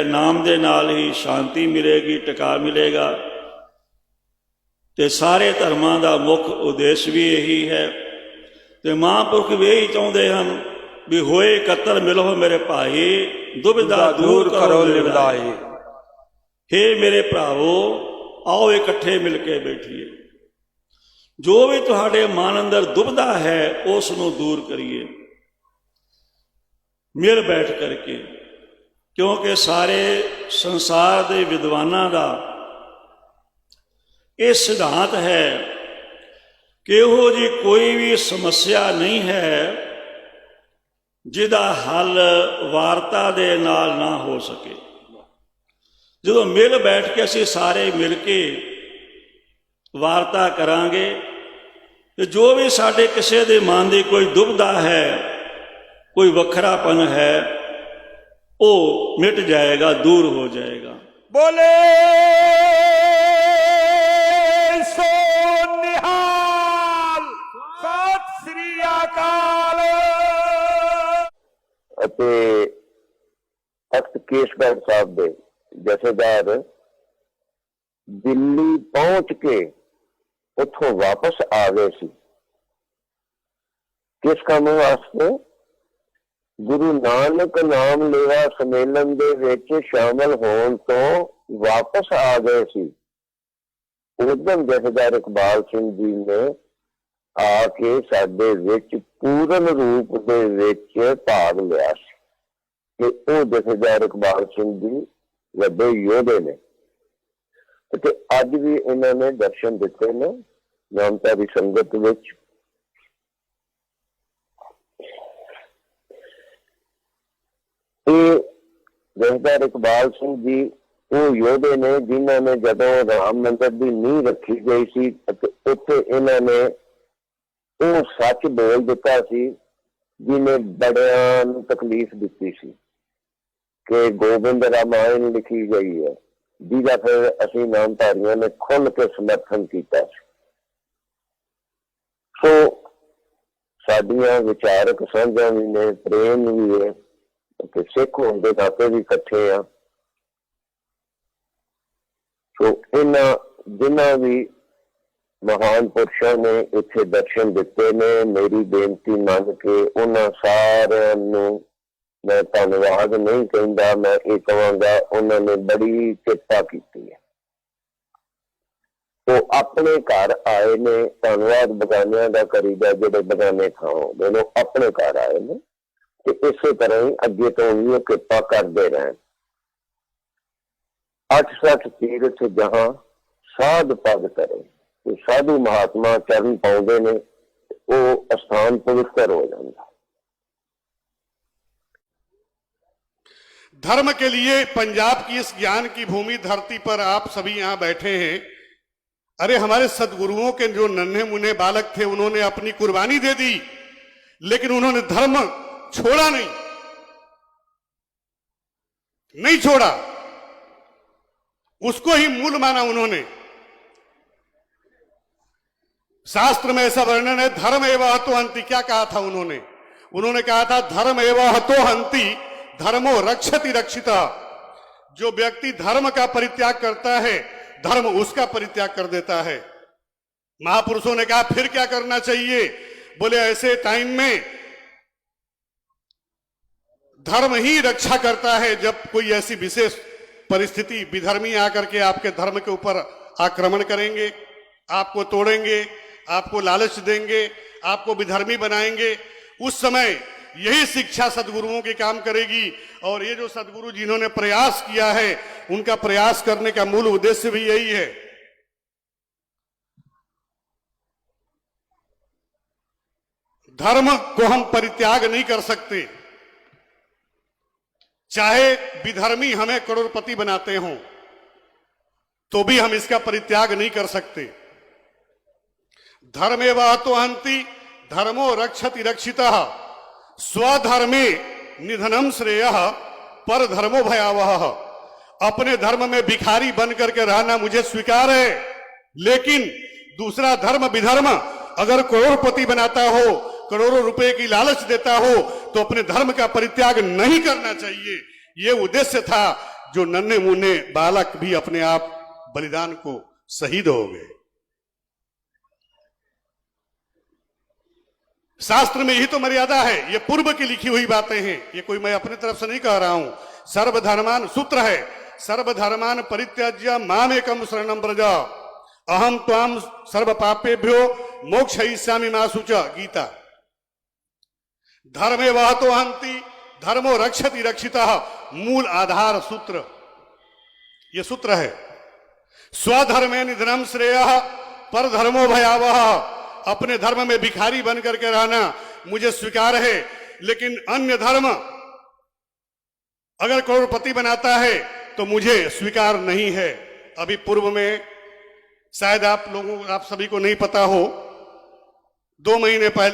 नाम दे नाल ही शांति मिलेगी, टिका मिलेगा। तो सारे धर्मां दा मुख उद्देश भी यही है। तो महापुरख भी यही चाहते हैं भी होए कतर मिलो मेरे भाई, दुविधा दूर करो लिवलाए। हे मेरे भरावो, आओ इकट्ठे मिलके बैठिए, जो भी तुहाडे मन अंदर दुविधा है उस नूं दूर करिए मिल बैठ करके। क्योंकि सारे संसार के विद्वानां दा ये सिद्धांत है कि इहो जी कोई भी समस्या नहीं है जिहदा हल वार्ता दे नाल ना हो सके। जो मिल बैठ के असीं सारे मिल के वार्ता करांगे तो जो भी साडे किसी दे मन की कोई दुविधा है, कोई वखरापन है, वो मिट जाएगा, दूर हो जाएगा। बोले सो निहाल, सत श्री अकाल। तख्त केशगढ़ साहब दे जथेदार दिल्ली पहुंच के उथों वापस आ गए सी। किस काम वास्ते? गुरु नानक नाम लेवा सम्मेलन दे विच शामिल होने तो वापस आ गए सी। उदम जथेदार इकबाल सिंह जी ने आके साडे विच पूर्ण रूप दे विच भाग लिया सी कि वो जथेदार इकबाल सिंह जी वड्डे योधे ने। ते अज भी इन्होंने दर्शन दिते ने नामधारी संगत विच। जथेदार इकबाल सिंह जी वो योधे ने जिन्होंने जदों राम मंदिर की नींह रखी गई सी उत्थे इन्होंने वो सच बोल दिता सी जिन्हें बड़ियां तकलीफ दी सी कि गोबिंद रामायण लिखी गई है, जिसका फिर असी नामधारियों ने खुल के समर्थन किया। सो साडियां विचारक साझा भी ने, प्रेम भी है, सिख होने के नाते भी इकट्ठे आ। सो इन्हां जिन्हां भी महान पुरुषों ने इत्थे दर्शन दिते ने, मेरी बेनती मान के उन्हां सारिआं नूं मैं धन्नवाद नहीं कहता, मैं ये कहांगा उन्होंने बड़ी कृपा की है। तो अपने घर आए ने, धन्नवाद बगानिया का करीदा जो बगाने थाओ दोनों अपने घर आए ने। तो इस तरह ही अगे तो भी कृपा करते रहें। 68 तीर्थ जहां साध पद करे, तो साधु महात्मा चरण पाउंदे ने, वो स्थान पवित्र हो जाता। धर्म के लिए पंजाब की इस ज्ञान की भूमि धरती पर आप सभी यहां बैठे हैं। अरे हमारे सदगुरुओं के जो नन्हे मुन्ने बालक थे उन्होंने अपनी कुर्बानी दे दी, लेकिन उन्होंने धर्म छोड़ा नहीं छोड़ा, उसको ही मूल माना उन्होंने। शास्त्र में ऐसा वर्णन है, धर्म एवं हतो हंति। क्या कहा था उन्होंने कहा था धर्म एवं हतो हंति, धर्मो रक्षति रक्षिता। जो व्यक्ति धर्म का परित्याग करता है, धर्म उसका परित्याग कर देता है। महापुरुषों ने कहा फिर क्या करना चाहिए? बोले ऐसे टाइम में धर्म ही रक्षा करता है जब कोई ऐसी विशेष परिस्थिति, विधर्मी आकर के आपके धर्म के ऊपर आक्रमण करेंगे, आपको तोड़ेंगे, आपको लालच देंगे, आपको विधर्मी बनाएंगे। उस समय यही शिक्षा सदगुरुओं के काम करेगी। और ये जो सदगुरु जिन्होंने प्रयास किया है, उनका प्रयास करने का मूल उद्देश्य भी यही है। धर्म को हम परित्याग नहीं कर सकते, चाहे विधर्मी हमें करोड़पति बनाते हों तो भी हम इसका परित्याग नहीं कर सकते। धर्मेव हतो हन्ति, धर्मो रक्षति रक्षितः, स्वधर्मे निधनम श्रेयः, पर धर्मो भयावह। अपने धर्म में भिखारी बन करके रहना मुझे स्वीकार है, लेकिन दूसरा धर्म विधर्म अगर करोड़पति बनाता हो, करोड़ों रुपए की लालच देता हो, तो अपने धर्म का परित्याग नहीं करना चाहिए। ये उद्देश्य था जो नन्हे मुन्ने बालक भी अपने आप बलिदान को शहीद हो गए। शास्त्र में यही तो मर्यादा है, ये पूर्व की लिखी हुई बातें हैं, ये कोई मैं अपनी तरफ से नहीं कह रहा हूं। सर्वधर्मान सूत्र है, सर्वधर्मान परित्यज्य मामेकम शरणं व्रज अहम त्वाम सर्व पापेभ्यो मोक्षयिष्यामि मा शुच। गीता। धर्मे वह तो हंति धर्मो रक्षति रक्षितः, मूल आधार सूत्र, ये सूत्र है। स्वधर्मे निधनम श्रेयः पर धर्मो भयावह। अपने धर्म में भिखारी बन करके रहना मुझे स्वीकार है, लेकिन अन्य धर्म अगर करोड़पति बनाता है तो मुझे स्वीकार नहीं है। अभी पूर्व में शायद आप सभी को नहीं पता हो, 2 महीने पहले